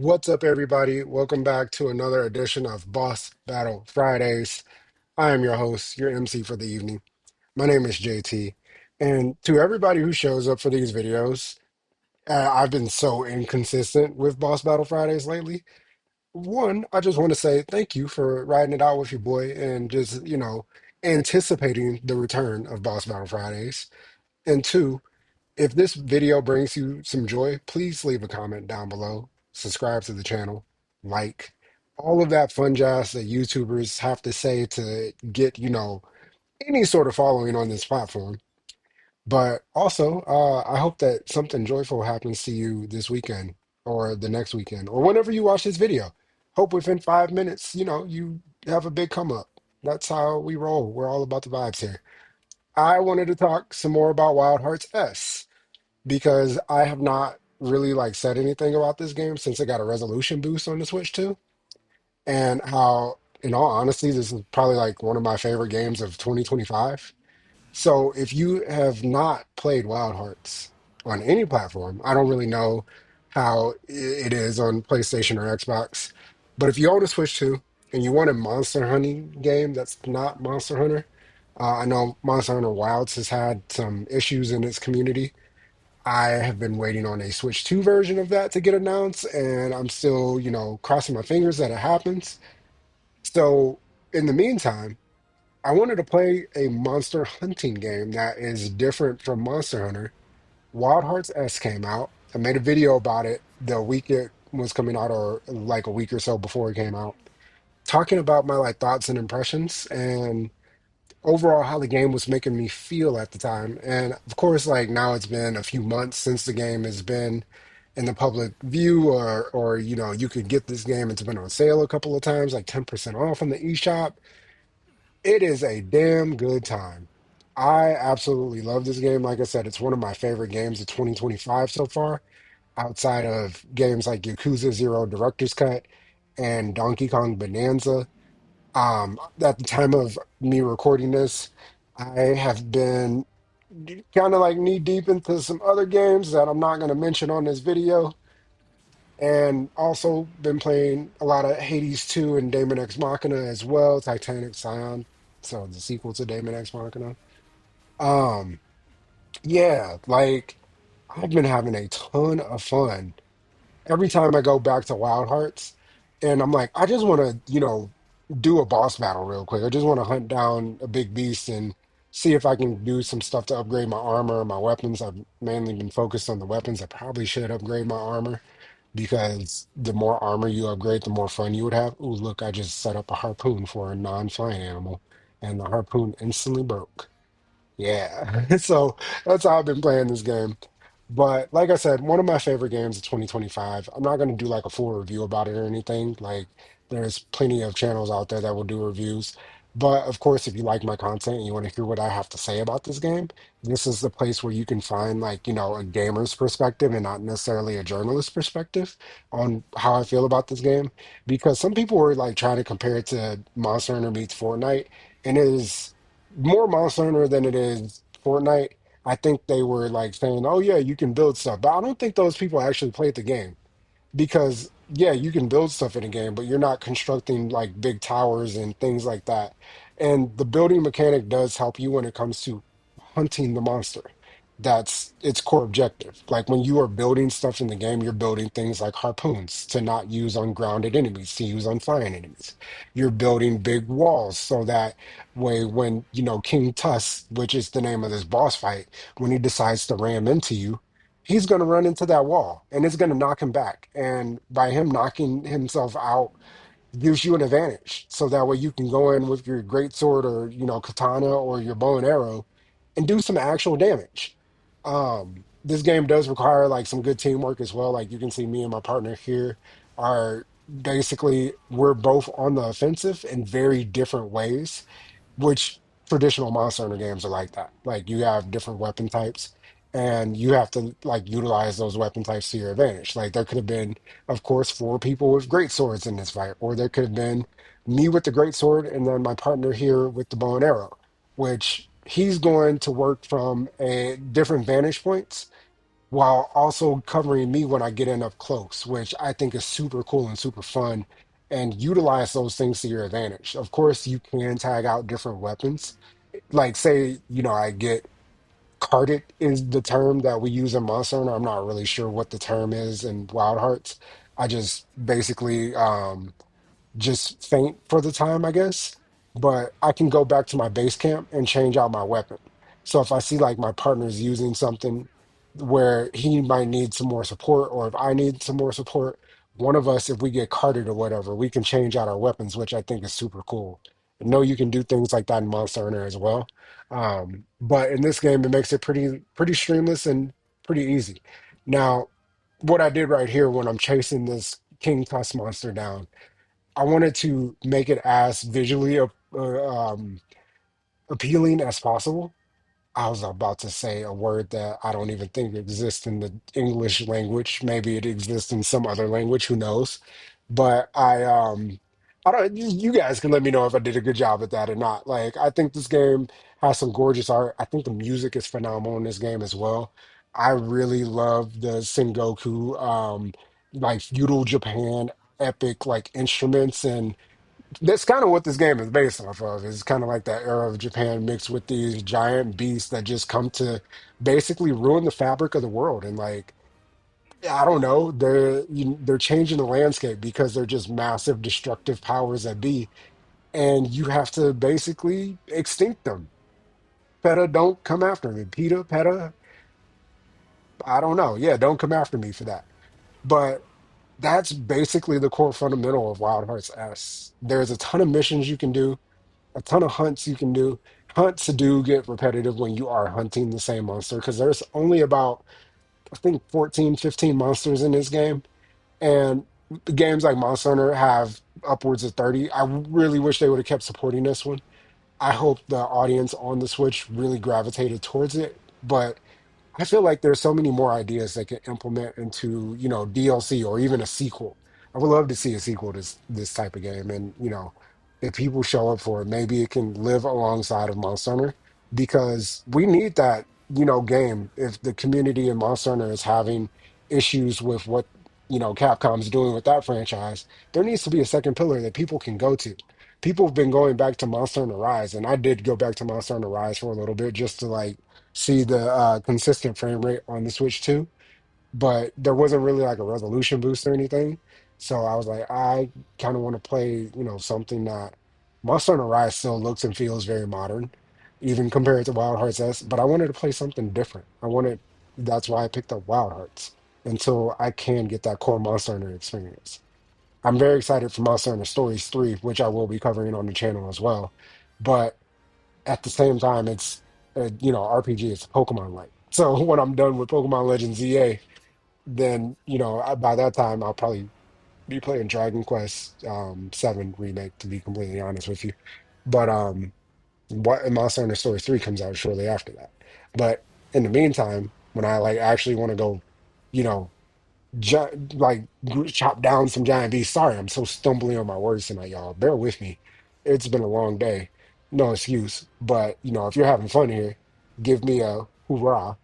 What's up, everybody? Welcome back to another edition of Boss Battle Fridays. I am your host, your MC for the evening. My name is JT. And to everybody who shows up for these videos, I've been so inconsistent with Boss Battle Fridays lately. One, I just want to say thank you for riding it out with your boy and just, anticipating the return of Boss Battle Fridays. And two, if this video brings you some joy, please leave a comment down below, subscribe to the channel, like, all of that fun jazz that YouTubers have to say to get, any sort of following on this platform. But also, I hope that something joyful happens to you this weekend or the next weekend or whenever you watch this video. Hope within 5 minutes, you have a big come up. That's how we roll. We're all about the vibes here. I wanted to talk some more about Wild Hearts S because I have not really said anything about this game since it got a resolution boost on the Switch 2, and how, in all honesty, this is probably one of my favorite games of 2025. So if you have not played Wild Hearts on any platform, I don't really know how it is on PlayStation or Xbox, but if you own a Switch 2 and you want a monster hunting game that's not Monster Hunter, I know Monster Hunter Wilds has had some issues in its community. I have been waiting on a Switch 2 version of that to get announced, and I'm still, crossing my fingers that it happens. So, in the meantime, I wanted to play a monster hunting game that is different from Monster Hunter. Wild Hearts S came out. I made a video about it the week it was coming out, or like a week or so before it came out, talking about my thoughts and impressions. And overall how the game was making me feel at the time. And of course, now it's been a few months since the game has been in the public view, or you could get this game. It's been on sale a couple of times, like 10% off on the eShop. It is a damn good time. I absolutely love this game. Like I said, it's one of my favorite games of 2025 so far, outside of games like Yakuza Zero Director's Cut and Donkey Kong Bonanza. At the time of me recording this, I have been kind of knee deep into some other games that I'm not going to mention on this video, and also been playing a lot of Hades 2 and Daemon X Machina as well, Titanic Scion, so the sequel to Daemon X Machina. Um, yeah, I've been having a ton of fun every time I go back to Wild Hearts, and I'm like, I just want to, do a boss battle real quick. I just want to hunt down a big beast and see if I can do some stuff to upgrade my armor, my weapons. I've mainly been focused on the weapons. I probably should upgrade my armor because the more armor you upgrade, the more fun you would have. Ooh, look, I just set up a harpoon for a non-flying animal, and the harpoon instantly broke. Yeah, so that's how I've been playing this game. But like I said, one of my favorite games of 2025. I'm not going to do a full review about it or anything. There's plenty of channels out there that will do reviews. But of course, if you like my content and you want to hear what I have to say about this game, this is the place where you can find a gamer's perspective and not necessarily a journalist's perspective on how I feel about this game. Because some people were trying to compare it to Monster Hunter meets Fortnite, and it is more Monster Hunter than it is Fortnite. I think they were saying, "Oh yeah, you can build stuff," but I don't think those people actually played the game because yeah, you can build stuff in a game, but you're not constructing big towers and things like that. And the building mechanic does help you when it comes to hunting the monster. That's its core objective. Like when you are building stuff in the game, you're building things like harpoons to not use on grounded enemies, to use on flying enemies. You're building big walls so that way when, King Tusk, which is the name of this boss fight, when he decides to ram into you, he's going to run into that wall and it's going to knock him back. And by him knocking himself out, gives you an advantage. So that way you can go in with your great sword or, katana or your bow and arrow and do some actual damage. This game does require some good teamwork as well. Like you can see me and my partner here are basically we're both on the offensive in very different ways, which traditional Monster Hunter games are like that. Like you have different weapon types and you have to utilize those weapon types to your advantage. Like there could have been, of course, four people with great swords in this fight, or there could have been me with the great sword and then my partner here with the bow and arrow, which he's going to work from a different vantage points while also covering me when I get in up close, which I think is super cool and super fun. And utilize those things to your advantage. Of course, you can tag out different weapons. Like, say, I get carded is the term that we use in Monster Hunter. I'm not really sure what the term is in Wild Hearts. I just basically just faint for the time, I guess. But I can go back to my base camp and change out my weapon. So if I see like my partner's using something where he might need some more support, or if I need some more support, one of us, if we get carded or whatever, we can change out our weapons, which I think is super cool. I know you can do things like that in Monster Hunter as well. But in this game, it makes it pretty streamless and pretty easy. Now, what I did right here when I'm chasing this King Tusk monster down. I wanted to make it as visually appealing as possible. I was about to say a word that I don't even think exists in the English language. Maybe it exists in some other language, who knows? But I don't you guys can let me know if I did a good job at that or not. Like I think this game has some gorgeous art. I think the music is phenomenal in this game as well. I really love the Sengoku like feudal Japan epic like instruments, and that's kind of what this game is based off of. It's kind of like that era of Japan mixed with these giant beasts that just come to basically ruin the fabric of the world. And like, I don't know, they're changing the landscape because they're just massive destructive powers that be, and you have to basically extinct them. PETA, don't come after me. PETA, I don't know. Yeah, don't come after me for that. But that's basically the core fundamental of Wild Hearts S. There's a ton of missions you can do, a ton of hunts you can do. Hunts do get repetitive when you are hunting the same monster because there's only about, I think, 14, 15 monsters in this game. And games like Monster Hunter have upwards of 30. I really wish they would have kept supporting this one. I hope the audience on the Switch really gravitated towards it. But I feel like there's so many more ideas they can implement into, DLC or even a sequel. I would love to see a sequel to this type of game. And, if people show up for it, maybe it can live alongside of Monster Hunter because we need that, game. If the community in Monster Hunter is having issues with what, Capcom's doing with that franchise, there needs to be a second pillar that people can go to. People have been going back to Monster Hunter Rise, and I did go back to Monster Hunter Rise for a little bit just to like see the consistent frame rate on the Switch too, but there wasn't really like a resolution boost or anything. So I was like, I kind of want to play, something that Monster Hunter Rise still looks and feels very modern, even compared to Wild Hearts S. But I wanted to play something different. That's why I picked up Wild Hearts until I can get that core Monster Hunter experience. I'm very excited for Monster Hunter Stories 3, which I will be covering on the channel as well. But at the same time, it's RPG. It's Pokemon like. So when I'm done with Pokemon Legends EA, then by that time I'll probably be playing Dragon Quest 7 remake. To be completely honest with you, but what Monster Hunter Story 3 comes out shortly after that. But in the meantime, when I like actually want to go, you know, chop down some giant beasts. Sorry, I'm so stumbling on my words tonight, y'all. Bear with me. It's been a long day. No excuse. But if you're having fun here, give me a hoorah.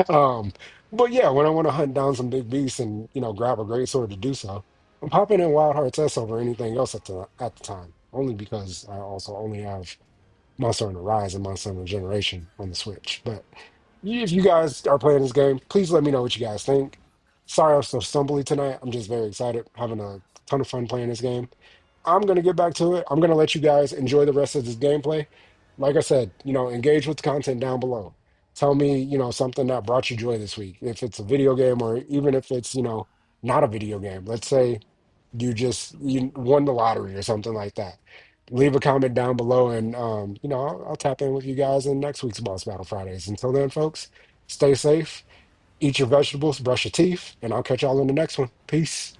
Um, but yeah, when I want to hunt down some big beasts and grab a great sword to do so, I'm popping in Wild Hearts S over anything else at the time. Only because I also only have Monster Hunter Rise and Monster Hunter Generation on the Switch. But if you guys are playing this game, please let me know what you guys think. Sorry I'm so stumbly tonight. I'm just very excited, having a ton of fun playing this game. I'm gonna get back to it. I'm gonna let you guys enjoy the rest of this gameplay. Like I said, engage with the content down below. Tell me, something that brought you joy this week. If it's a video game or even if it's, not a video game. Let's say you won the lottery or something like that. Leave a comment down below and I'll tap in with you guys in next week's Boss Battle Fridays. Until then, folks, stay safe, eat your vegetables, brush your teeth, and I'll catch y'all in the next one. Peace.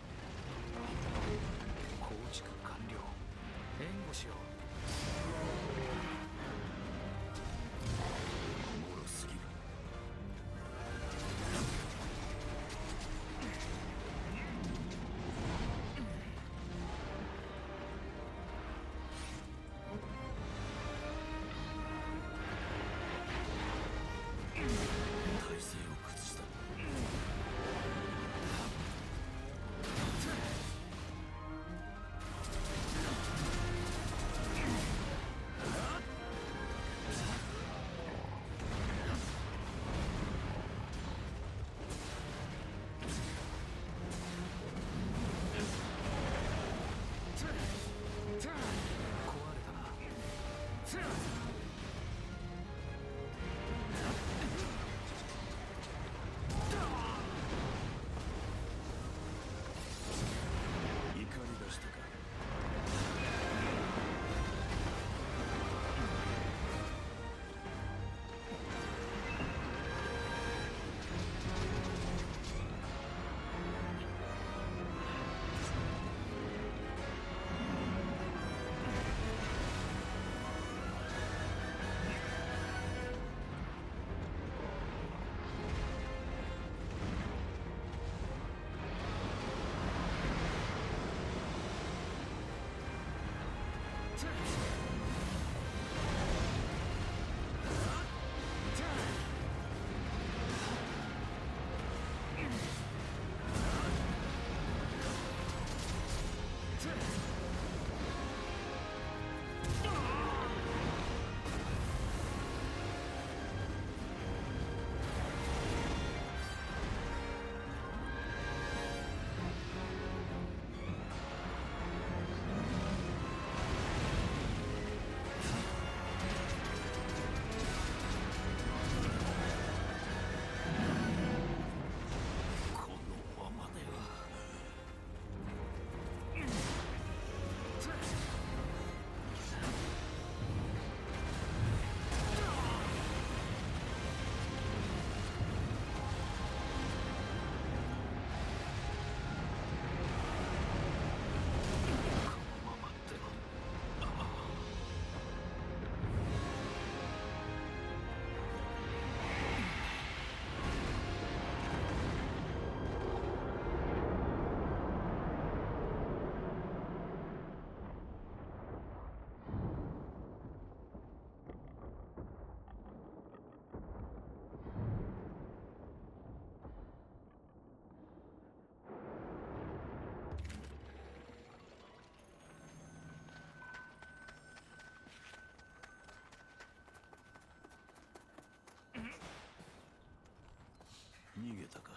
たか。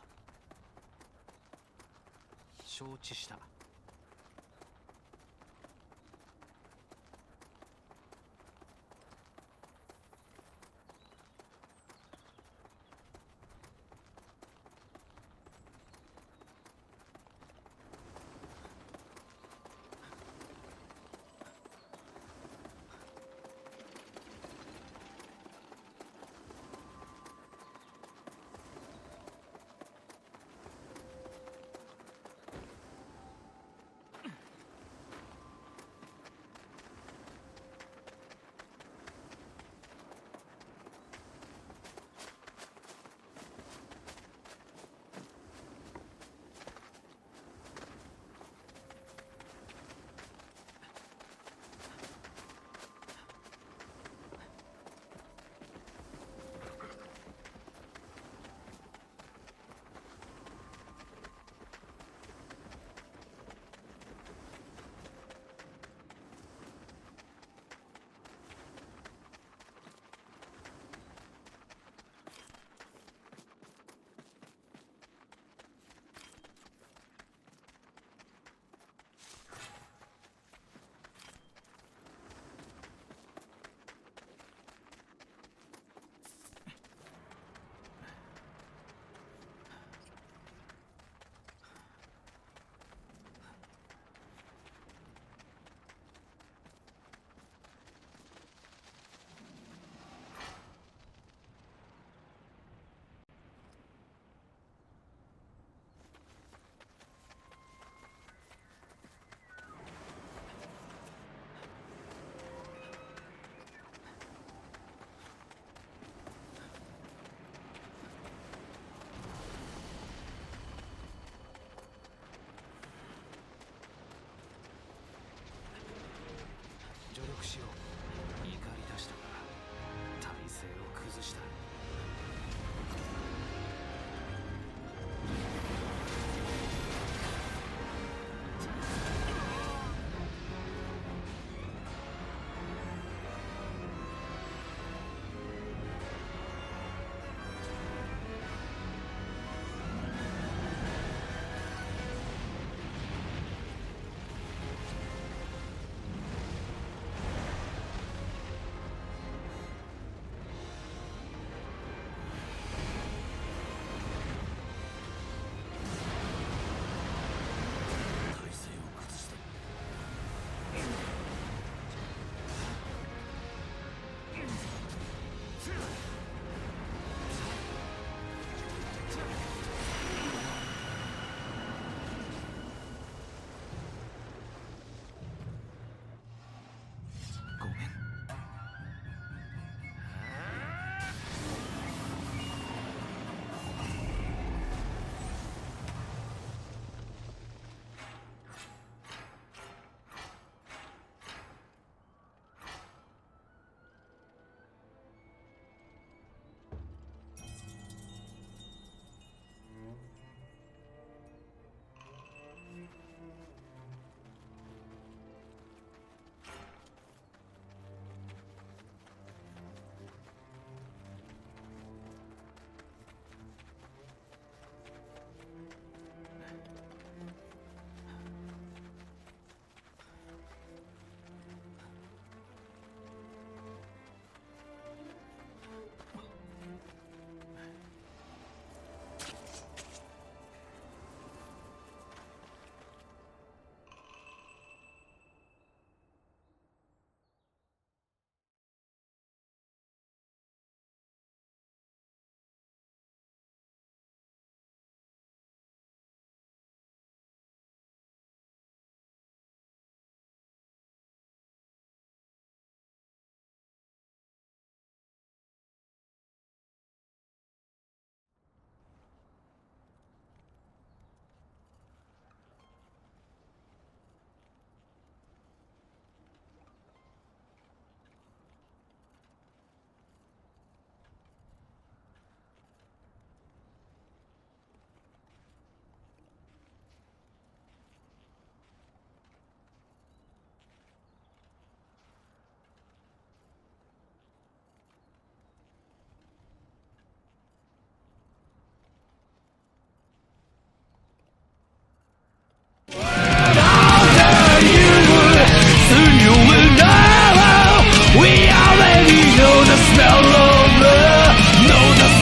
承知した。